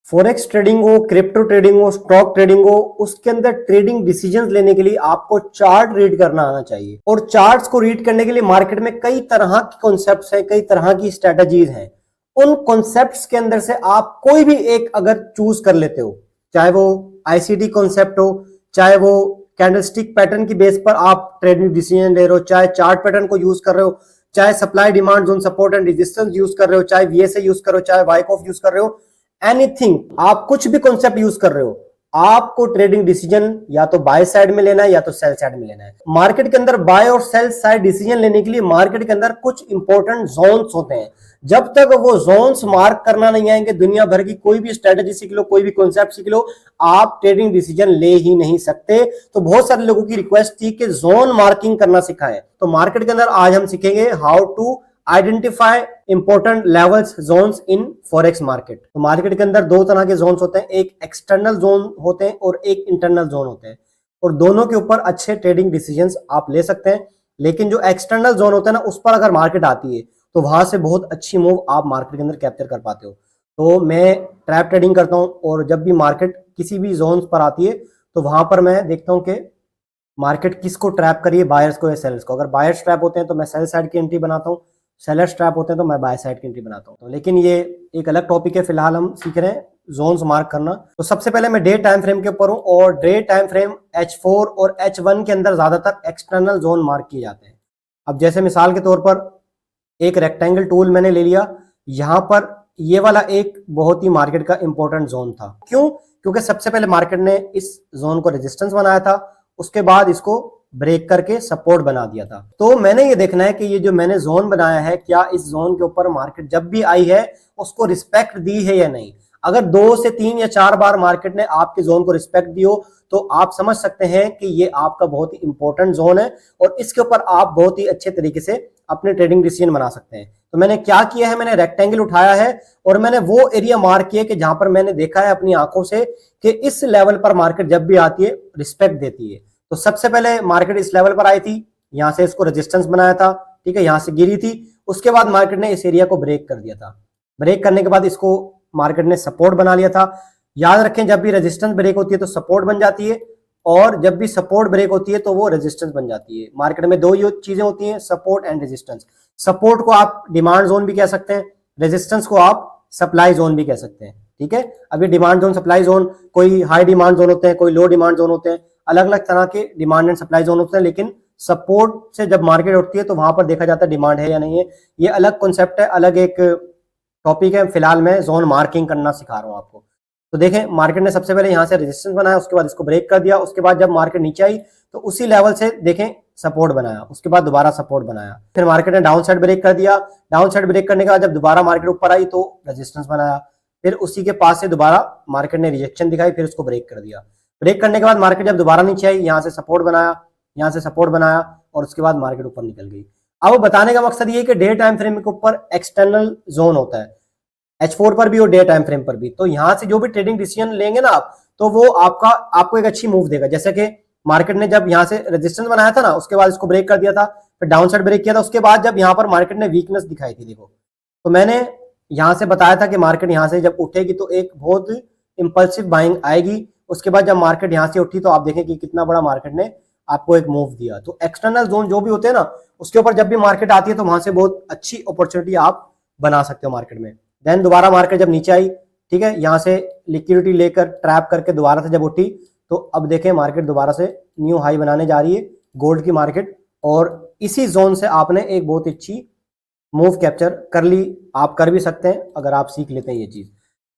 Forex trading हो, crypto trading हो, stock trading हो, उसके अंदर ट्रेडिंग डिसीजंस लेने के लिए आपको चार्ट रीड करना आना चाहिए। और चार्ट्स को रीड करने के लिए मार्केट में कई तरह की कॉन्सेप्ट्स हैं, कई तरह की स्ट्रेटजीज हैं। उन कॉन्सेप्ट्स के अंदर से आप कोई भी एक अगर चूज कर लेते हो, चाहे वो आईसीटी कॉन्सेप्ट हो, चाहे वो कैंडलस्टिक पैटर्न की बेस पर आप ट्रेडिंग डिसीजन ले रहे हो, चाहे चार्ट पैटर्न को यूज कर रहे हो, चाहे supply demand zone, support and resistance use कर रहे हो, चाहे वीएसए यूज कर रहे हो, चाहे वाइकऑफ यूज कर रहे हो, एनीथिंग, आप कुछ भी कॉन्सेप्ट यूज कर रहे हो, आपको ट्रेडिंग डिसीजन या तो बाय साइड में लेना है या तो सेल साइड में लेना है। मार्केट के अंदर बाय और सेल साइड डिसीजन लेने के लिए मार्केट के अंदर कुछ इंपॉर्टेंट जोन्स होते हैं। जब तक वो जोन्स मार्क करना नहीं आएंगे, दुनिया भर की कोई भी स्ट्रेटेजी सीख लो, कोई भी कॉन्सेप्ट सीख लो, आप ट्रेडिंग डिसीजन ले ही नहीं सकते। तो बहुत सारे लोगों की रिक्वेस्ट थी कि जोन मार्किंग करना सिखाएं। तो मार्केट के अंदर आज हम सीखेंगे how to identify important levels zones in forex market. तो मार्केट के अंदर दो तरह के जोन्स होते हैं, एक एक्सटर्नल जोन होते हैं और एक इंटरनल जोन होते हैं, और दोनों के ऊपर अच्छे ट्रेडिंग डिसीजंस आप ले सकते हैं। लेकिन जो एक्सटर्नल जोन होता है ना, उस पर अगर मार्केट आती है तो वहां से बहुत अच्छी मूव आप मार्केट के अंदर कैप्चर कर पाते हो। तो मैं ट्रैप ट्रेडिंग करता हूं, और जब भी मार्केट किसी भी जोन पर आती है तो वहां पर मैं देखता हूं कि मार्केट किसको ट्रैप करिए, बायर्स को या सेलर्स को। अगर बायर्स ट्रैप होते हैं तो मैं सेल साइड की एंट्री बनाता हूँ, सेलर्स ट्रैप होते हैं तो मैं बाय साइड की एंट्री बनाता हूँ। तो लेकिन ये एक अलग टॉपिक है, फिलहाल हम सीख रहे हैं जोन्स मार्क करना। तो सबसे पहले मैं डे टाइम फ्रेम के ऊपर हूँ, और डे टाइम फ्रेम H4 और H1 के अंदर ज्यादातर एक्सटर्नल जोन मार्क किए जाते हैं। अब जैसे मिसाल के तौर पर एक रेक्टेंगल टूल मैंने ले लिया, यहां पर ये वाला एक बहुत ही मार्केट का इंपॉर्टेंट जोन था। क्यों? क्योंकि सबसे पहले मार्केट ने इस जोन को रेजिस्टेंस बनाया था, उसके बाद इसको ब्रेक करके सपोर्ट बना दिया था। तो मैंने ये देखना है कि ये जो मैंने जोन बनाया है, क्या इस जोन के ऊपर मार्केट जब भी आई है उसको रिस्पेक्ट दी है या नहीं। अगर 2 से 3 या 4 बार मार्केट ने आपके जोन को रिस्पेक्ट दी हो तो आप समझ सकते हैं कि ये आपका बहुत ही इंपॉर्टेंट जोन है, और इसके ऊपर आप बहुत ही अच्छे तरीके से अपने ट्रेडिंग डिसीजन बना सकते हैं। तो मैंने क्या किया है, मैंने रेक्टेंगल उठाया है और मैंने वो एरिया मार्क किया कि जहां पर मैंने देखा है अपनी आंखों से कि इस लेवल पर मार्केट जब भी आती है रिस्पेक्ट देती है। तो सबसे पहले मार्केट इस लेवल पर आई थी, यहां से इसको रेजिस्टेंस बनाया था, ठीक है, यहां से गिरी थी, उसके बाद मार्केट ने इस एरिया को ब्रेक कर दिया था। ब्रेक करने के बाद इसको मार्केट ने सपोर्ट बना लिया था। याद रखें, जब भी रेजिस्टेंस ब्रेक होती है तो सपोर्ट बन जाती है, और जब भी सपोर्ट ब्रेक होती है तो वो रेजिस्टेंस बन जाती है। मार्केट में दो चीजें होती हैं, सपोर्ट एंड रेजिस्टेंस। सपोर्ट को आप डिमांड जोन भी कह सकते हैं, रेजिस्टेंस को आप सप्लाई जोन भी कह सकते हैं, ठीक है। अभी डिमांड जोन, सप्लाई जोन, कोई हाई डिमांड जोन होते हैं, कोई लो डिमांड जोन होते हैं, अलग अलग तरह के डिमांड एंड सप्लाई जोन होते हैं। लेकिन सपोर्ट से जब मार्केट उठती है तो वहां पर देखा जाता है डिमांड है या नहीं है। ये अलग कॉन्सेप्ट है, अलग एक टॉपिक है। फिलहाल मैं जोन मार्किंग करना सिखा रहा हूं आपको। तो देखें, मार्केट ने सबसे पहले यहां से रेजिस्टेंस बनाया, उसके बाद इसको ब्रेक कर दिया, उसके बाद जब मार्केट नीचे आई तो उसी लेवल से देखें सपोर्ट बनाया, उसके बाद दोबारा सपोर्ट बनाया, फिर मार्केट ने डाउन साइड ब्रेक कर दिया। डाउन साइड ब्रेक करने के बाद जब दोबारा मार्केट ऊपर आई तो रेजिस्टेंस बनाया, फिर उसी के पास से दोबारा मार्केट ने रिजेक्शन दिखाई, फिर उसको ब्रेक कर दिया। ब्रेक करने के बाद मार्केट जब दोबारा नीचे आई, यहाँ से सपोर्ट बनाया, यहाँ से सपोर्ट बनाया, और उसके बाद मार्केट ऊपर निकल गई। अब बताने का मकसद ये कि डे टाइम फ्रेम के ऊपर एक्सटर्नल जोन होता है, H4 पर भी और डे टाइम फ्रेम पर भी। तो यहां से जो भी ट्रेडिंग डिसीजन लेंगे ना आप, तो वो आपको एक अच्छी मूव देगा। जैसे कि मार्केट ने जब यहां से रेजिस्टेंस बनाया था ना, उसके बाद इसको ब्रेक कर दिया था, फिर डाउन साइड ब्रेक किया था, उसके बाद जब यहां पर मार्केट ने वीकनेस दिखाई थी, देखो, तो मैंने यहां से बताया था कि मार्केट यहां से जब उठेगी तो एक बहुत इंपल्सिव बाइंग आएगी। उसके बाद जब मार्केट यहां से उठी तो आप देखें कि कितना बड़ा मार्केट ने आपको एक मूव दिया। तो एक्सटर्नल जोन जो भी होते हैं ना, उसके ऊपर जब भी मार्केट आती है तो वहां से बहुत अच्छी अपॉर्चुनिटी आप बना सकते हो मार्केट में। देन दोबारा मार्केट जब नीचे आई, ठीक है, यहां से लिक्विडिटी लेकर ट्रैप करके दोबारा से जब उठी, तो अब देखें मार्केट दोबारा से न्यू हाई बनाने जा रही है गोल्ड की मार्केट, और इसी जोन से आपने एक बहुत अच्छी मूव कैप्चर कर ली। आप कर भी सकते हैं अगर आप सीख लेते हैं ये चीज।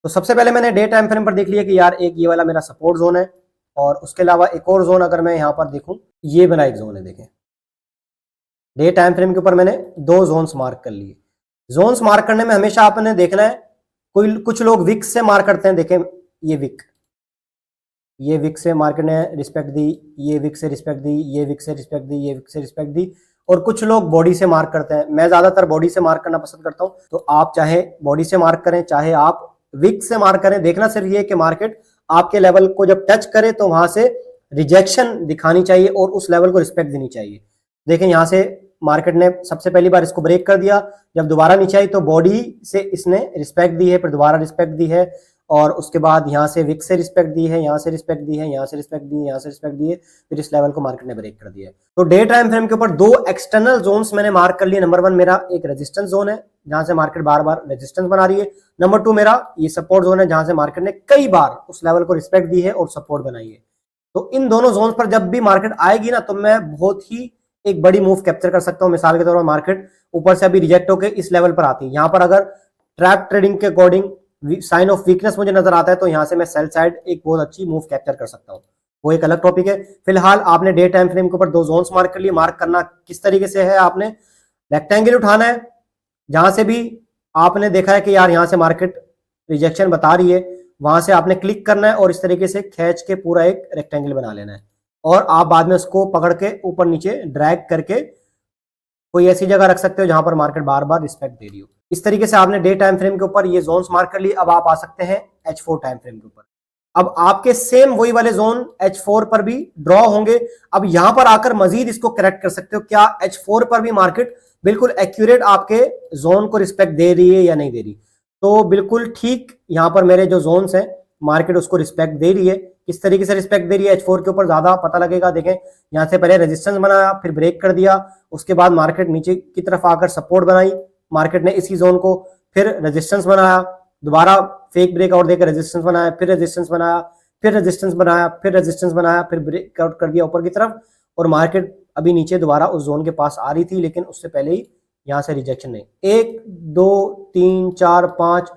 तो सबसे पहले मैंने डे टाइम फ्रेम पर देख लिया कि यार एक ये वाला मेरा सपोर्ट जोन है, और उसके अलावा एक और जोन अगर मैं यहाँ पर देखूं, ये वाला एक जोन है। देखें, डे टाइम फ्रेम के ऊपर मैंने 2 जोन्स मार्क कर लिए। जोन्स मार्क करने में हमेशा आपने देखना है, कुछ लोग विक से मार्क करते हैं। देखें, ये विक से मार्केट ने रिस्पेक्ट दी, ये विक से रिस्पेक्ट दी, ये विक से रिस्पेक्ट दी, ये विक से रिस्पेक्ट दी, और कुछ लोग बॉडी से मार्क करते हैं। मैं ज्यादातर बॉडी से मार्क करना पसंद करता हूं। तो आप चाहे बॉडी से मार्क करें, चाहे आप विक से मार्क करें, देखना सिर्फ ये कि मार्केट आपके लेवल को जब टच करे तो वहां से रिजेक्शन दिखानी चाहिए और उस लेवल को रिस्पेक्ट देनी चाहिए। देखें, यहां से मार्केट ने सबसे पहली बार इसको ब्रेक कर दिया, जब दोबारा नीचे आई तो बॉडी से इसने रिस्पेक्ट दी है, फिर दोबारा रिस्पेक्ट दी है, और उसके बाद यहाँ से विक से रिस्पेक्ट दी है, यहाँ से रिस्पेक्ट दी है, यहाँ से रिस्पेक्ट दी है, यहाँ से रिस्पेक्ट दी है, फिर इस लेवल को मार्केट ने ब्रेक कर दिया है। तो डे टाइम फ्रेम के ऊपर दो एक्सटर्नल जोन्स मैंने मार्क कर लिए। नंबर 1 मेरा एक रेजिस्टेंस जोन है जहां से मार्केट बार बार रेजिस्टेंस बना रही है। नंबर 2 मेरा ये सपोर्ट जोन है जहां से मार्केट ने कई बार उस लेवल को रिस्पेक्ट दी है और सपोर्ट बनाई है। तो इन दोनों जोन पर जब भी मार्केट आएगी ना, तो मैं बहुत ही एक बड़ी मूव कैप्चर कर सकता हूं। मिसाल के तौर पर मार्केट ऊपर से अभी रिजेक्ट होकर इस लेवल पर आती है, यहाँ पर अगर ट्रैप ट्रेडिंग के अकॉर्डिंग साइन ऑफ वीकनेस मुझे नजर आता है तो यहाँ से मैं सेल साइड एक बहुत अच्छी मूव कैप्चर कर सकता हूँ। वो एक अलग टॉपिक है। फिलहाल आपने डे टाइम फ्रेम के ऊपर दो जोन्स मार्क कर लिए। मार्क करना किस तरीके से है, आपने रेक्टेंगल उठाना है, जहां से भी आपने देखा है कि यार यहां से मार्केट रिजेक्शन बता रही है, वहां से आपने क्लिक करना है और इस तरीके से खींच के पूरा एक रेक्टेंगल बना लेना है और आप बाद में उसको पकड़ के ऊपर नीचे ड्रैग करके कोई ऐसी जगह रख सकते हो जहां पर मार्केट बार बार रिस्पेक्ट दे रही हो। इस तरीके से आपने डे टाइम फ्रेम के ऊपर ये जोन्स मार्क कर लिए। अब आप आ सकते हैं H4 टाइम फ्रेम के ऊपर। अब आपके सेम वही वाले जोन H4 पर भी ड्रॉ होंगे। अब यहां पर आकर मजीद इसको करेक्ट कर सकते हो, क्या H4 पर भी मार्केट बिल्कुल एक्यूरेट आपके जोन को रिस्पेक्ट दे रही है या नहीं दे रही। तो बिल्कुल ठीक यहां पर मेरे जो जोन्स हैं मार्केट उसको रिस्पेक्ट दे रही है। किस तरीके से रिस्पेक्ट दे रही है H4 के ऊपर ज्यादा पता लगेगा। देखें यहां से पहले रेजिस्टेंस बनाया, फिर ब्रेक कर दिया, उसके बाद मार्केट नीचे की तरफ आकर सपोर्ट बनाई मार्केट ने इसी जोन को, फिर रेजिस्टेंस बनाया, दोबारा फेक ब्रेकआउट देकर रेजिस्टेंस बनाया, फिर रेजिस्टेंस बनाया, फिर रेजिस्टेंस बनाया, फिर रेजिस्टेंस बनाया, फिर ब्रेकआउट कर दिया ऊपर की तरफ और मार्केट अभी नीचे दोबारा उस जोन के पास आ रही थी, लेकिन उससे पहले ही यहां से रिजेक्शन नहीं। 1 2 3 4 5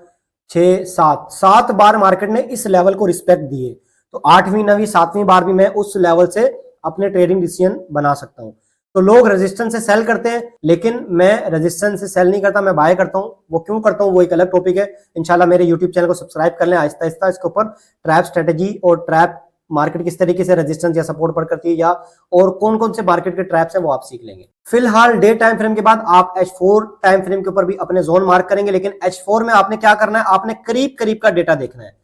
6 7 बार मार्केट ने इस लेवल को रिस्पेक्ट दिए। तो 8वीं 9वीं 7वीं बार भी मैं उस लेवल से अपने ट्रेडिंग डिसीजन बना सकता हूं। तो लोग रेजिस्टेंस से सेल करते हैं, लेकिन मैं रेजिस्टेंस से सेल नहीं करता, मैं बाय करता हूं। वो क्यों करता हूं वो एक अलग टॉपिक है। इंशाल्लाह मेरे यूट्यूब चैनल को सब्सक्राइब कर लें। आहिस्ता आहिस्ता इसके ऊपर ट्रैप स्ट्रेटेजी और ट्रैप मार्केट किस तरीके से रेजिस्टेंस या सपोर्ट पर करती है या और कौन कौन से मार्केट के ट्रैप्स हैं वो आप सीख लेंगे। फिलहाल डे टाइम फ्रेम के बाद आप H4 टाइम फ्रेम के ऊपर भी अपने जोन मार्क करेंगे, लेकिन H4 में आपने क्या करना है, आपने करीब करीब का डेटा देखना है।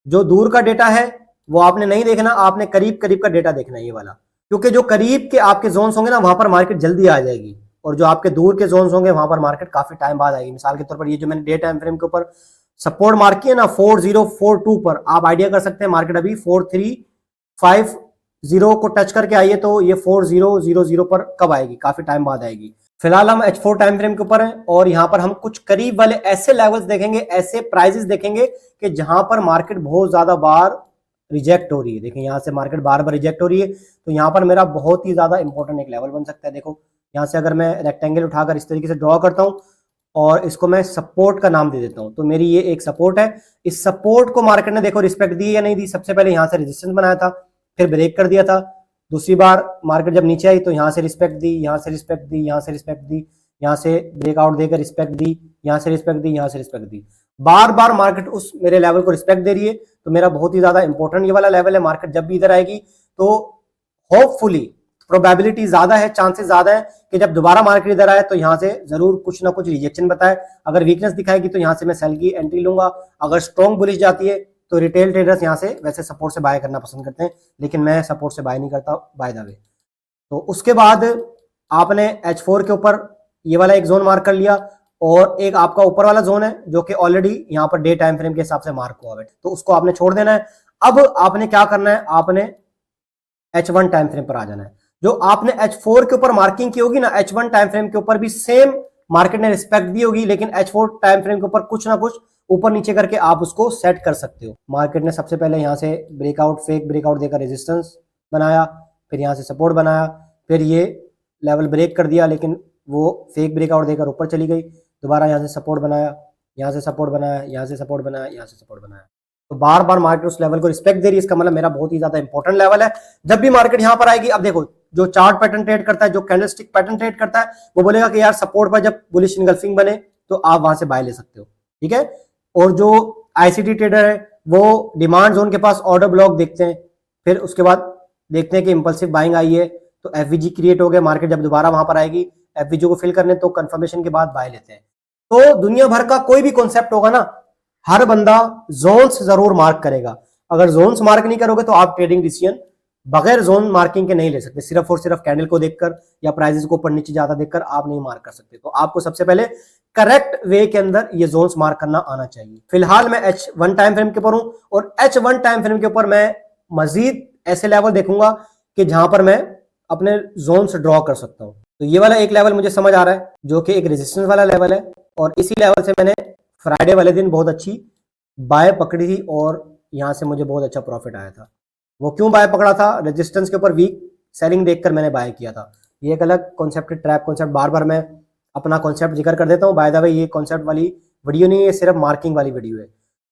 जो दूर का डेटा है वो आपने नहीं देखना, आपने करीब करीब का डेटा देखना है ये वाला, क्योंकि जो करीब के आपके जोन्स होंगे ना वहां पर मार्केट जल्दी आ जाएगी और जो आपके दूर के जोन्स होंगे वहां पर मार्केट काफी टाइम बाद आएगी। मिसाल के तौर पर ये जो मैंने डे टाइम फ्रेम के ऊपर सपोर्ट मार्क किया ना 4042 पर, आप आइडिया कर सकते हैं मार्केट अभी 4350 को टच करके आई है, तो ये 4000 पर कब आएगी, काफी टाइम बाद आएगी। फिलहाल हम H4 टाइम फ्रेम के ऊपर हैं और यहाँ पर हम कुछ करीब वाले ऐसे लेवल्स देखेंगे, ऐसे प्राइजेस देखेंगे कि जहां पर मार्केट बहुत ज्यादा बार रिजेक्ट हो रही है। देखिए यहाँ से मार्केट बार बार रिजेक्ट हो रही है, तो यहाँ पर मेरा बहुत ही ज्यादा इंपॉर्टेंट एक लेवल बन सकता है। देखो यहाँ से अगर मैं रेक्टेंगल उठाकर इस तरीके से ड्रॉ करता हूँ और इसको मैं सपोर्ट का नाम दे देता हूँ, तो मेरी ये एक सपोर्ट है। इस सपोर्ट को मार्केट ने देखो रिस्पेक्ट दी या नहीं दी। सबसे पहले यहाँ से रेजिस्टेंस बनाया था, फिर ब्रेक कर दिया था। दूसरी बार मार्केट जब नीचे आई तो यहाँ से रिस्पेक्ट दी, यहाँ से रिस्पेक्ट दी, यहाँ से रिस्पेक्ट दी, यहाँ से ब्रेकआउट देकर रिस्पेक्ट दी, यहाँ से रिस्पेक्ट दी, यहाँ से रिस्पेक्ट दी। बार बार मार्केट उस मेरे लेवल को रिस्पेक्ट दे रही है, तो मेरा बहुत ही ज्यादा इंपॉर्टेंट ये वाला लेवल है। मार्केट जब भी इधर आएगी तो होपफुली प्रोबेबिलिटी ज्यादा है, चांसेस ज्यादा है कि जब दोबारा मार्केट इधर आए तो यहाँ से जरूर कुछ ना कुछ रिजेक्शन बताए। अगर वीकनेस दिखाएगी तो यहाँ से मैं सेल की एंट्री लूंगा। अगर स्ट्रॉन्ग बुलिश जाती है तो रिटेल ट्रेडर्स यहाँ से वैसे सपोर्ट से बाय करना पसंद करते हैं, लेकिन मैं सपोर्ट से बाय नहीं करता, बाय द वे। तो उसके बाद आपने H4 के ऊपर ये वाला एक जोन मार्क कर लिया और एक आपका ऊपर वाला जोन है जो कि ऑलरेडी यहाँ पर डे टाइम फ्रेम के हिसाब से मार्क हुआ है, तो उसको आपने छोड़ देना है। अब आपने क्या करना है, आपने H1 टाइम फ्रेम पर आ जाना है। जो आपने H4 के ऊपर मार्किंग की होगी ना, H1 टाइम फ्रेम के ऊपर भी सेम मार्केट ने रिस्पेक्ट दी होगी, लेकिन H4 टाइम फ्रेम के ऊपर कुछ ना कुछ ऊपर नीचे करके आप उसको सेट कर सकते हो। मार्केट ने सबसे पहले यहाँ से ब्रेकआउट, फेक ब्रेकआउट देकर रेजिस्टेंस बनाया, फिर यहाँ से सपोर्ट बनाया, फिर ये लेवल ब्रेक कर दिया, लेकिन वो फेक ब्रेकआउट देकर ऊपर चली गई। दोबारा यहाँ से सपोर्ट बनाया, यहाँ से सपोर्ट बनाया, यहाँ से सपोर्ट बनाया, यहाँ से सपोर्ट बनाया। तो बार बार मार्केट उस लेवल को रिस्पेक्ट दे रही है। इसका मतलब मेरा बहुत ही ज्यादा इंपॉर्टेंट लेवल है। जब भी मार्केट यहाँ पर आएगी, अब देखो जो चार्ट पैटर्न ट्रेड करता है, जो कैंडलस्टिक पैटर्न ट्रेड करता है, वो बोलेगा कि यार सपोर्ट पर जब बुलिश इनगल्फिंग बने तो आप वहां से बाय ले सकते हो, ठीक है। और जो आईसीटी ट्रेडर है वो डिमांड जोन के पास ऑर्डर ब्लॉक देखते हैं, फिर उसके बाद देखते हैं कि इंपल्सिव बाइंग आई है तो एफवीजी क्रिएट हो गया। मार्केट जब दोबारा वहां पर आएगी एफवीजी को फिल करने, तो कंफर्मेशन के बाद बाय लेते हैं। तो दुनिया भर का कोई भी कॉन्सेप्ट होगा ना, हर बंदा जोन्स जरूर मार्क करेगा। अगर जोन्स मार्क नहीं करोगे तो आप ट्रेडिंग डिसीजन बगैर जोन मार्किंग के नहीं ले सकते। सिर्फ और सिर्फ कैंडल को देखकर या प्राइसेस को ऊपर नीचे ज्यादा देखकर आप नहीं मार्क कर सकते। तो आपको सबसे पहले करेक्ट वे के अंदर ये जोन्स मार्क करना आना चाहिए। फिलहाल मैं H1 टाइम फ्रेम के ऊपर हूं और H1 टाइम फ्रेम के ऊपर मैं मजीद ऐसे लेवल देखूंगा कि जहां पर मैं अपने जोन्स ड्रॉ कर सकता हूं। तो ये वाला एक लेवल मुझे समझ आ रहा है जो कि एक रेजिस्टेंस वाला लेवल है, और इसी लेवल से मैंने फ्राइडे वाले दिन बहुत अच्छी बाय पकड़ी थी और यहां से मुझे बहुत अच्छा प्रॉफिट आया था। वो क्यों बाय पकड़ा था? रेजिस्टेंस के ऊपर वीक सेलिंग देखकर मैंने बाय किया था। ये एक अलग कॉन्सेप्ट, ट्रैप कॉन्सेप्ट, बार बार मैं अपना कॉन्सेप्ट जिक्र कर देता हूँ। बाय द वे ये कॉन्सेप्ट वाली वीडियो नहीं है, सिर्फ मार्किंग वाली वीडियो है।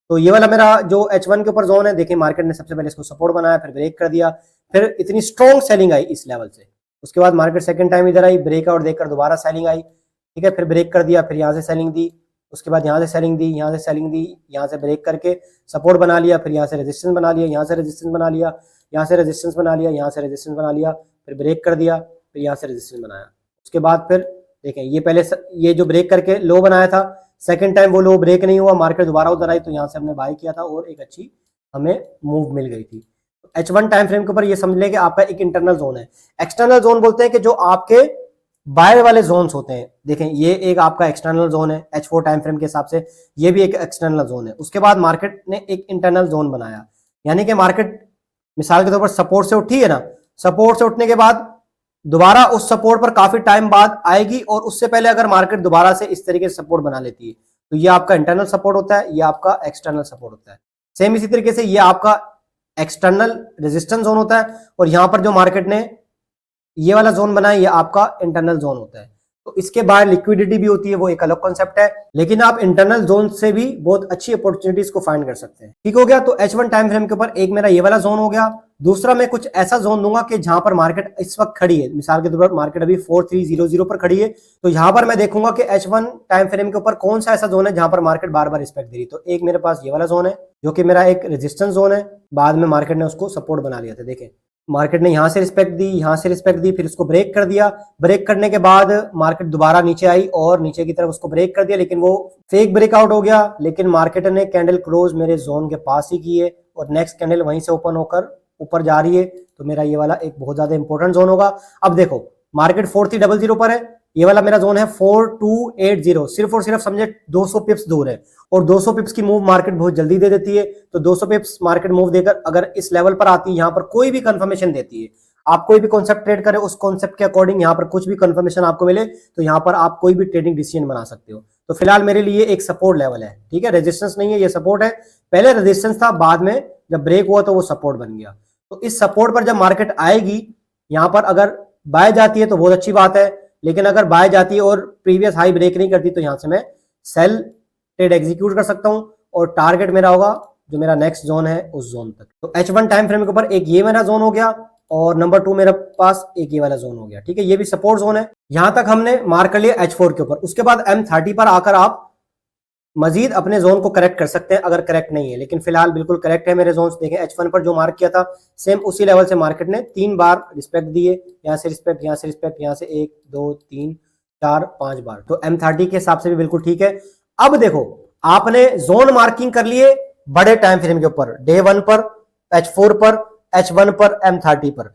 तो ये वाला मेरा जो H1 के ऊपर जोन है, देखिए मार्केट ने सबसे पहले इसको सपोर्ट बनाया, फिर ब्रेक कर दिया, फिर इतनी स्ट्रॉन्ग सेलिंग आई इस लेवल से। उसके बाद मार्केट सेकंड टाइम इधर आई, ब्रेकआउट देकर दोबारा सेलिंग आई, ठीक है, फिर ब्रेक कर दिया, फिर यहाँ से सेलिंग दी, उसके बाद यहाँ से सेलिंग दी, यहाँ से सेलिंग दी, यहाँ से ब्रेक करके सपोर्ट बना लिया, फिर यहाँ से रेजिस्टेंस बना लिया, यहाँ से रेजिस्टेंस बना लिया, यहाँ से रेजिस्टेंस बना लिया, यहाँ से रेजिस्टेंस बना लिया, फिर ब्रेक कर दिया, फिर यहाँ से रेजिस्टेंस बनाया। उसके बाद फिर देखें ये पहले ये जो ब्रेक करके लो बनाया था, सेकंड टाइम वो लो ब्रेक नहीं हुआ, मार्केट दोबारा उधर आई, तो यहाँ से हमने बाय किया था और एक अच्छी हमें मूव मिल गई थी। H1 टाइम फ्रेम के ऊपर ये समझ लें कि आपका एक इंटरनल जोन है। एक्सटर्नल जोन बोलते हैं कि जो आपके बायर वाले जोन्स होते हैं। देखें ये एक आपका एक्सटर्नल जोन है H4 टाइम फ्रेम के हिसाब से, ये भी एक एक्सटर्नल जोन है। उसके बाद मार्केट ने एक इंटरनल जोन बनाया, यानी कि मार्केट मिसाल के तौर पर सपोर्ट से उठी है ना, सपोर्ट से उठने के बाद दोबारा उस सपोर्ट पर काफी टाइम बाद आएगी, और उससे पहले अगर मार्केट दोबारा से इस तरीके से सपोर्ट बना लेती है तो ये आपका इंटरनल सपोर्ट होता है, ये आपका एक्सटर्नल सपोर्ट होता है। सेम इसी तरीके से ये आपका एक्सटर्नल रेजिस्टेंस जोन होता है, और यहां पर जो मार्केट ने ये वाला जोन बनाया ये आपका इंटरनल जोन होता है। तो इसके बाहर लिक्विडिटी भी होती है, वो एक अलग कॉन्सेप्ट है, लेकिन आप इंटरनल जोन से भी बहुत अच्छी अपॉर्चुनिटीज को फाइंड कर सकते हैं। ठीक हो गया। तो H1 टाइम फ्रेम के ऊपर एक मेरा ये वाला जोन हो गया। दूसरा मैं कुछ ऐसा जोन दूंगा कि जहां पर मार्केट इस वक्त खड़ी है, मिसाल के तौर पर मार्केट अभी 4300 पर खड़ी है, तो यहां पर मैं देखूंगा कि H1 टाइम फ्रेम के ऊपर कौन सा ऐसा जोन है जहां पर मार्केट बार बार रिस्पेक्ट दे रही। तो एक मेरे पास ये वाला जोन है जो कि मेरा एक रेजिस्टेंस जोन है, बाद में मार्केट ने उसको सपोर्ट बना लिया था। देखें मार्केट ने यहां से रिस्पेक्ट दी, यहां से रिस्पेक्ट दी, फिर उसको ब्रेक कर दिया, ब्रेक करने के बाद मार्केट दोबारा नीचे आई और नीचे की तरफ उसको ब्रेक कर दिया, लेकिन वो फेक ब्रेकआउट हो गया। लेकिन मार्केट ने कैंडल क्लोज मेरे जोन के पास ही की है और नेक्स्ट कैंडल वहीं से ओपन होकर ऊपर जा रही है, तो मेरा ये वाला एक बहुत ज्यादा इंपॉर्टेंट जोन होगा। अब देखो मार्केट 4300 पर है, ये वाला मेरा जोन है 4280, सिर्फ और सिर्फ समझे 200 पिप्स दूर है, और 200 पिप्स की मूव मार्केट बहुत जल्दी दे देती है। तो 200 पिप्स मार्केट मूव देकर अगर इस लेवल पर आती है, यहाँ पर कोई भी कंफर्मेशन देती है, आप कोई भी कॉन्सेप्ट ट्रेड करें उस कॉन्सेप्ट के अकॉर्डिंग यहाँ पर कुछ भी कंफर्मेशन आपको मिले, तो यहाँ पर आप कोई भी ट्रेडिंग डिसीजन बना सकते हो। तो फिलहाल मेरे लिए एक सपोर्ट लेवल है, ठीक है, रेजिस्टेंस नहीं है, ये सपोर्ट है। पहले रेजिस्टेंस था, बाद में जब ब्रेक हुआ तो वो सपोर्ट बन गया। तो इस सपोर्ट पर जब मार्केट आएगी, यहाँ पर अगर बाय जाती है तो बहुत अच्छी बात है, लेकिन अगर बाय जाती है और प्रीवियस हाई ब्रेक नहीं करती तो यहाँ से मैं सेल ट्रेड एग्जीक्यूट कर सकता हूँ, और टारगेट मेरा होगा जो मेरा नेक्स्ट जोन है उस जोन तक। तो H1 टाइम फ्रेम के ऊपर एक ये मेरा जोन हो गया, और नंबर 2 मेरे पास एक ये वाला जोन हो गया, ठीक है, ये भी सपोर्ट जोन है। यहां तक हमने मार्क कर लिया H4 के ऊपर। उसके बाद M30 पर आकर आप मजीद अपने जोन को करेक्ट कर सकते हैं अगर करेक्ट नहीं है, लेकिन फिलहाल बिल्कुल करेक्ट है मेरे जोन्स। देखें H1 पर जो मार्क किया था सेम उसी लेवल से मार्केट ने 3 बार रिस्पेक्ट दिए, यहाँ से रिस्पेक्ट, यहाँ से रिस्पेक्ट, यहाँ से 1 2 3 4 5 बार। तो M30 के हिसाब से भी बिल्कुल ठीक है। अब देखो आपने जोन मार्किंग कर लिए बड़े टाइम फ्रेम के ऊपर, डे 1 पर, H4 पर, H1 पर, M30 पर।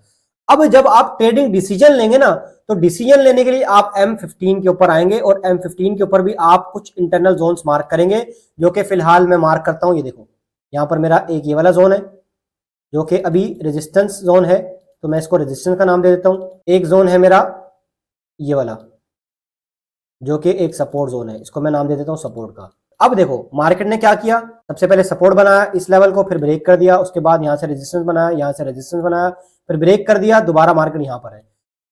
अब जब आप ट्रेडिंग डिसीजन लेंगे ना, तो डिसीजन लेने के लिए आप M15 के ऊपर आएंगे, और M15 के ऊपर भी आप कुछ इंटरनल जोन्स मार्क करेंगे, जो कि फिलहाल मैं मार्क करता हूं। ये देखो यहां पर मेरा एक ये वाला जोन है जो कि अभी रेजिस्टेंस जोन है, तो मैं इसको रेजिस्टेंस का नाम दे देता हूं। एक जोन है मेरा ये वाला जो कि एक सपोर्ट जोन है, इसको मैं नाम दे देता हूं सपोर्ट का। अब देखो मार्केट ने क्या किया, सबसे पहले सपोर्ट बनाया इस लेवल को, फिर ब्रेक कर दिया, उसके बाद यहां से रेजिस्टेंस बनाया, यहां से रेजिस्टेंस बनाया, फिर ब्रेक कर दिया, दोबारा मार्केट यहां पर है,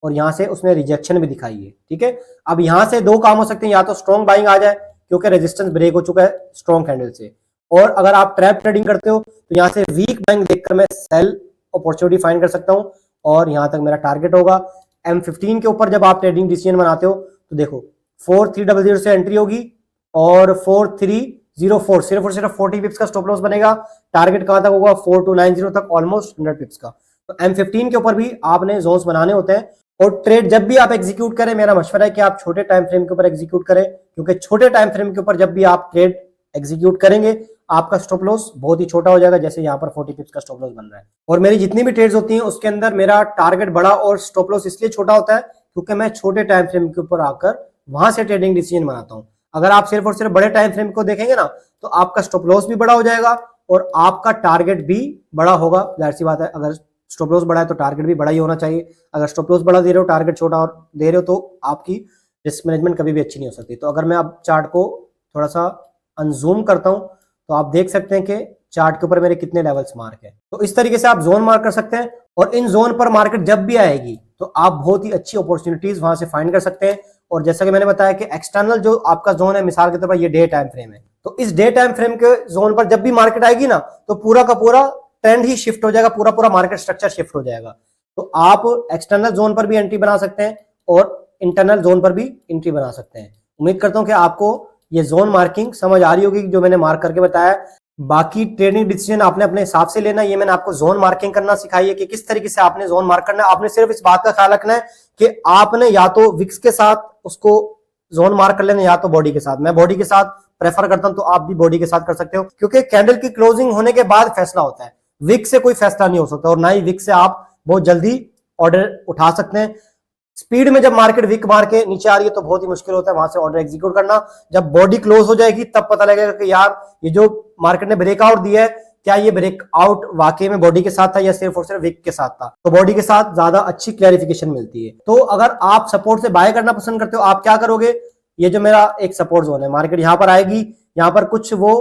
और यहां से उसने रिजेक्शन भी दिखाई है, ठीक है। अब यहां से दो काम हो सकते हैं, या तो स्ट्रॉन्ग बाइंग आ जाए क्योंकि रेजिस्टेंस ब्रेक हो चुका है स्ट्रॉन्ग कैंडल से, और अगर आप ट्रैप ट्रेडिंग करते हो तो यहां से वीक बाइंग देखकर मैं सेल अपॉर्चुनिटी फाइंड कर सकता हूं, और यहां तक मेरा टारगेट होगा। M15 के ऊपर जब आप ट्रेडिंग डिसीजन बनाते हो तो देखो 4300 से एंट्री होगी, और 4304 सिर्फ और सिर्फ 40 पिप्स का स्टॉप लॉस बनेगा। टारगेट कहां तक होगा? 4290 तक, ऑलमोस्ट 100 पिप्स का। तो M15 के ऊपर भी आपने जोन्स बनाने होते हैं, और ट्रेड जब भी आप एग्जीक्यूट करें, मेरा मशवरा है कि आप छोटे टाइम फ्रेम के ऊपर एग्जीक्यूट करें, क्योंकि छोटे टाइम फ्रेम के ऊपर जब भी आप ट्रेड एग्जीक्यूट करेंगे आपका स्टॉप लॉस बहुत ही छोटा हो जाएगा, जैसे यहाँ पर 40 पिप्स का स्टॉप लॉस बन रहा है। और मेरी जितनी भी ट्रेड्स होती हैं उसके अंदर मेरा टारगेट बड़ा और स्टॉप लॉस इसलिए छोटा होता है क्योंकि मैं छोटे टाइम फ्रेम के ऊपर आकर वहां से ट्रेडिंग डिसीजन बनाता हूँ। अगर आप सिर्फ और सिर्फ बड़े टाइम फ्रेम को देखेंगे ना तो आपका स्टॉप लॉस भी बड़ा हो जाएगा और आपका टारगेट भी बड़ा होगा। जाहिर सी बात है, अगर स्टॉप लॉस बड़ा है तो टारगेट भी बड़ा ही होना चाहिए। अगर स्टॉप लॉस बड़ा दे रहे हो, टारगेट छोटा और दे रहे हो, तो आपकी रिस्क मैनेजमेंट कभी भी अच्छी नहीं हो सकती। तो अगर मैं अब चार्ट को थोड़ा सा अनजूम करता हूं तो आप देख सकते हैं कि चार्ट के ऊपर मेरे कितने लेवल्स मार्क है। तो इस तरीके से आप जोन मार्क कर सकते हैं और इन जोन पर मार्केट जब भी आएगी तो आप बहुत ही अच्छी अपॉर्चुनिटीज वहां से फाइंड कर सकते हैं। और जैसा कि मैंने बताया कि एक्सटर्नल जो आपका जोन है, मिसाल के तौर पर ये डे टाइम फ्रेम है, तो इस डे टाइम फ्रेम के जोन पर जब भी मार्केट आएगी ना तो पूरा का पूरा ट्रेंड ही शिफ्ट हो जाएगा, पूरा पूरा मार्केट स्ट्रक्चर शिफ्ट हो जाएगा। तो आप एक्सटर्नल जोन पर भी एंट्री बना सकते हैं और इंटरनल जोन पर भी एंट्री बना सकते हैं। उम्मीद करता हूं कि आपको ये जोन मार्किंग समझ आ रही होगी जो मैंने मार्क करके बताया। बाकी ट्रेडिंग डिसीजन आपने अपने हिसाब से लेना। ये मैंने आपको जोन मार्किंग करना सिखाई है कि किस तरीके से आपने जोन मार्क करना है। आपने सिर्फ इस बात का ख्याल रखना है कि आपने या तो विक्स के साथ उसको जोन मार्क कर लेना या तो बॉडी के साथ। मैं बॉडी के साथ प्रेफर करता हूं, तो आप भी बॉडी के साथ कर सकते हो, क्योंकि कैंडल की क्लोजिंग होने के बाद फैसला होता है। विक्स से कोई फैसला नहीं हो सकता और ना ही विक्स से आप बहुत जल्दी ऑर्डर उठा सकते हैं। स्पीड में जब मार्केट विक मार के नीचे आ रही है तो बहुत ही मुश्किल होता है वहां से ऑर्डर एग्जीक्यूट करना। जब बॉडी क्लोज हो जाएगी तब पता लगेगा कि यार ये जो मार्केट ने ब्रेकआउट दिया है, क्या ये ब्रेकआउट वाकई में बॉडी के साथ था या सिर्फ और सिर्फ विक के साथ था। तो बॉडी के साथ ज्यादा अच्छी क्लैरिफिकेशन मिलती है। तो अगर आप सपोर्ट से बाय करना पसंद करते हो, आप क्या करोगे, ये जो मेरा एक सपोर्ट जोन है, मार्केट यहां पर आएगी, यहां पर कुछ वो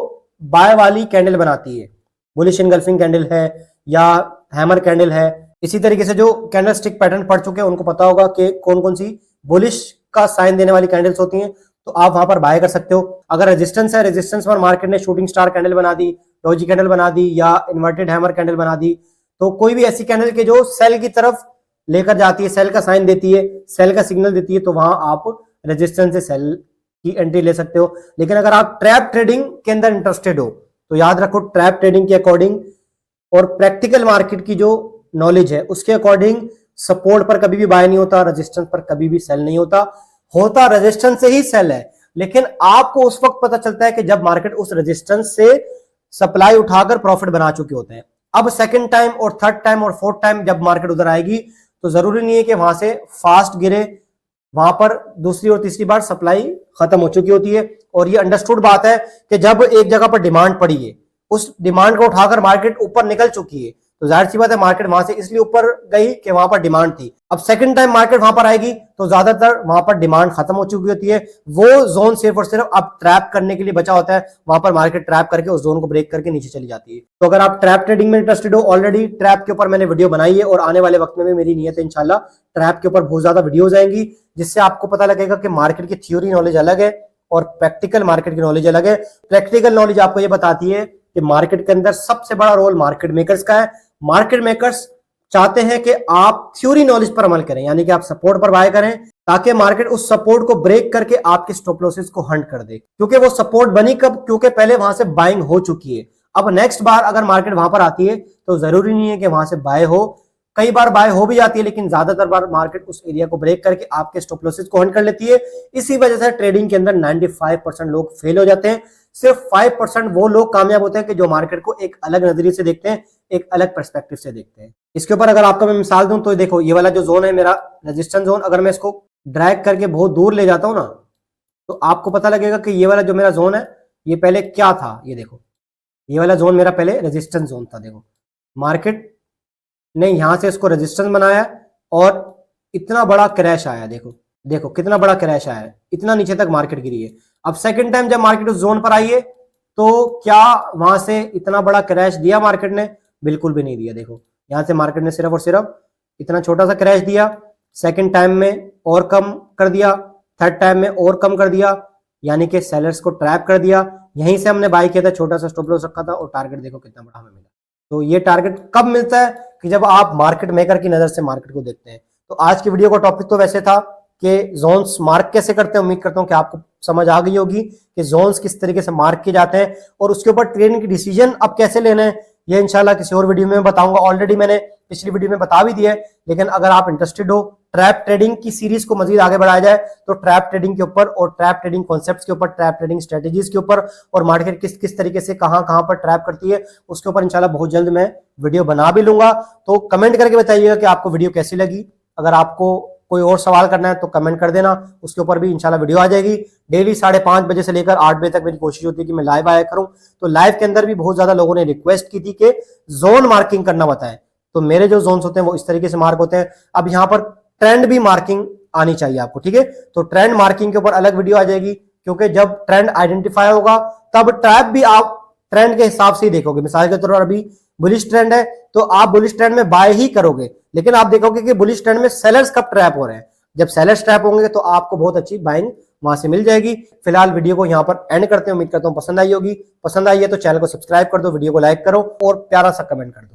बाय वाली कैंडल बनाती है, बुलिश एनगल्फिंग कैंडल है या हैमर कैंडल है। इसी तरीके से जो कैंडल स्टिक पैटर्न पढ़ चुके हैं उनको पता होगा कि कौन कौन सी बुलिश का साइन देने वाली कैंडल्स होती हैं, तो आप वहां पर बाय कर सकते हो। अगर रेजिस्टेंस है, रेजिस्टेंस पर मार्केट ने शूटिंग स्टार कैंडल बना दी, डोजी कैंडल बना दी या इन्वर्टेड हैमर कैंडल बना दी, तो कोई भी ऐसी कैंडल के जो सेल की तरफ लेकर जाती है, सेल का साइन देती है, सेल का सिग्नल देती है, तो वहां आप रेजिस्टेंस से सेल की एंट्री ले सकते हो। लेकिन अगर आप ट्रैप ट्रेडिंग के अंदर इंटरेस्टेड हो तो याद रखो, ट्रैप ट्रेडिंग के अकॉर्डिंग और प्रैक्टिकल मार्केट की जो नॉलेज है उसके अकॉर्डिंग सपोर्ट पर कभी भी बाय नहीं होता, रेजिस्टेंस पर कभी भी सेल नहीं होता रेजिस्टेंस से ही सेल है। लेकिन आपको उस वक्त पता चलता है कि जब मार्केट उस रेजिस्टेंस से सप्लाई उठाकर प्रॉफिट बना चुके होते हैं। अब सेकंड टाइम और थर्ड टाइम और फोर्थ टाइम जब मार्केट उधर आएगी तो जरूरी नहीं है कि वहां से फास्ट गिरे, वहां पर दूसरी और तीसरी बार सप्लाई खत्म हो चुकी होती है। और ये अंडरस्टूड बात है कि जब एक जगह पर डिमांड पड़ी है, उस डिमांड को उठाकर मार्केट ऊपर निकल चुकी है, तो जाहिर सी बात है मार्केट वहां से इसलिए ऊपर गई कि वहां पर डिमांड थी। अब सेकंड टाइम मार्केट वहां पर आएगी तो ज्यादातर वहां पर डिमांड खत्म हो चुकी होती है। वो जोन सिर्फ और सिर्फ अब ट्रैप करने के लिए बचा होता है, वहां पर मार्केट ट्रैप करके उस जोन को ब्रेक करके नीचे चली जाती है। तो अगर आप ट्रैप ट्रेडिंग में इंटरेस्टेड हो, ऑलरेडी ट्रैप के ऊपर मैंने वीडियो बनाई है और आने वाले वक्त में भी मेरी नीयत है इंशाल्लाह ट्रैप के ऊपर बहुत ज्यादा वीडियोज आएंगी, जिससे आपको पता लगेगा कि मार्केट की थ्योरी नॉलेज अलग है और प्रैक्टिकल मार्केट की नॉलेज अलग है। प्रैक्टिकल नॉलेज आपको ये बताती है कि मार्केट के अंदर सबसे बड़ा रोल मार्केट मेकर्स का है। मार्केट मेकर्स चाहते हैं कि आप थ्योरी नॉलेज पर अमल करें, यानी कि आप सपोर्ट पर बाय करें ताकि मार्केट उस सपोर्ट को ब्रेक करके आपके स्टॉप लॉसेस को हंट कर दे। क्योंकि वो सपोर्ट बनी कब, क्योंकि पहले वहां से बाइंग हो चुकी है। अब नेक्स्ट बार अगर मार्केट वहां पर आती है तो जरूरी नहीं है कि वहां से बाय हो, कई बार बाय हो भी जाती है, लेकिन ज्यादातर बार मार्केट उस एरिया को ब्रेक करके आपके स्टॉप लॉसेस को हंट कर लेती है। इसी वजह से ट्रेडिंग के अंदर 95% लोग फेल हो जाते हैं। सिर्फ 5% वो लोग कामयाब होते हैं कि जो मार्केट को एक अलग नजरिए से देखते हैं, एक अलग पर्सपेक्टिव से देखते हैं। इसके ऊपर अगर आपको मैं मिसाल दूं तो देखो, ये वाला जो जोन है मेरा रेजिस्टेंस जोन, अगर मैं इसको ड्रैग करके बहुत दूर ले जाता हूं ना तो आपको पता लगेगा कि ये वाला जो मेरा जोन है ये पहले क्या था। ये देखो, ये वाला जोन मेरा पहले रेजिस्टेंस जोन था। देखो मार्केट ने यहां से इसको रेजिस्टेंस बनाया और इतना बड़ा क्रैश आया। देखो देखो कितना बड़ा क्रैश आया है, इतना नीचे तक मार्केट गिरी है। अब सेकंड टाइम जब मार्केट उस जोन पर आई है तो क्या वहां से इतना बड़ा क्रैश दिया मार्केट ने? बिल्कुल भी नहीं दिया। देखो यहां से मार्केट ने सिर्फ और सिर्फ इतना छोटा सा क्रैश दिया, सेकंड टाइम में और कम कर दिया, थर्ड टाइम में और कम कर दिया, यानी कि सेलर्स को ट्रैप कर दिया। यहीं से हमने बाय किया था, छोटा सा स्टॉप लॉस रखा था और टारगेट देखो कितना बड़ा हमें मिला। तो ये टारगेट कब मिलता है कि जब आप मार्केट मेकर की नजर से मार्केट को देखते हैं। तो आज की वीडियो का टॉपिक तो वैसे था कि जोन्स मार्क कैसे करते हैं। उम्मीद करता हूं कि आपको समझ आ गई होगी कि जोन्स किस तरीके से मार्क किए जाते हैं और उसके ऊपर ट्रेडिंग की डिसीजन अब कैसे लेना है, ये इंशाल्लाह किसी और वीडियो में बताऊंगा। ऑलरेडी मैंने पिछली वीडियो में बता भी दिया है, लेकिन अगर आप इंटरेस्टेड हो ट्रैप ट्रेडिंग की सीरीज को मजीद आगे बढ़ाया जाए तो ट्रैप ट्रेडिंग के ऊपर और ट्रैप ट्रेडिंग कॉन्सेप्ट्स के ऊपर, ट्रैप ट्रेडिंग स्ट्रेटेजीज के ऊपर और मार्केट किस किस तरीके से कहां पर ट्रैप करती है, उसके ऊपर इंशाल्लाह बहुत जल्द मैं वीडियो बना भी लूंगा। तो कमेंट करके बताइएगा कि आपको वीडियो कैसी लगी। अगर आपको कोई और सवाल करना है तो कमेंट कर देना, उसके ऊपर भी इंशाल्लाह वीडियो आ जाएगी। डेली 5:30 बजे से लेकर 8 बजे तक मेरी कोशिश होती है कि मैं लाइव आया करूं। तो लाइव के अंदर भी बहुत ज्यादा लोगों ने रिक्वेस्ट की थी कि जोन मार्किंग करना बताएं, तो मेरे जो जोन्स होते हैं वो इस तरीके से मार्क होते हैं। अब यहाँ पर ट्रेंड भी मार्किंग आनी चाहिए आपको, ठीक है। तो ट्रेंड मार्किंग के ऊपर अलग वीडियो आ जाएगी, क्योंकि जब ट्रेंड आइडेंटिफाई होगा तब ट्रैप भी आप ट्रेंड के हिसाब से ही देखोगे। मिसाल के तौर पर अभी बुलिश ट्रेंड है तो आप बुलिश ट्रेंड में बाय ही करोगे, लेकिन आप देखोगे कि बुलिश ट्रेंड में सेलर्स कब ट्रैप हो रहे हैं। जब सेलर्स ट्रैप होंगे तो आपको बहुत अच्छी बाइंग वहां से मिल जाएगी। फिलहाल वीडियो को यहां पर एंड करते हैं, उम्मीद करता हूं पसंद आई होगी। पसंद आई है तो चैनल को सब्सक्राइब कर दो, वीडियो को लाइक करो और प्यारा सा कमेंट कर दो।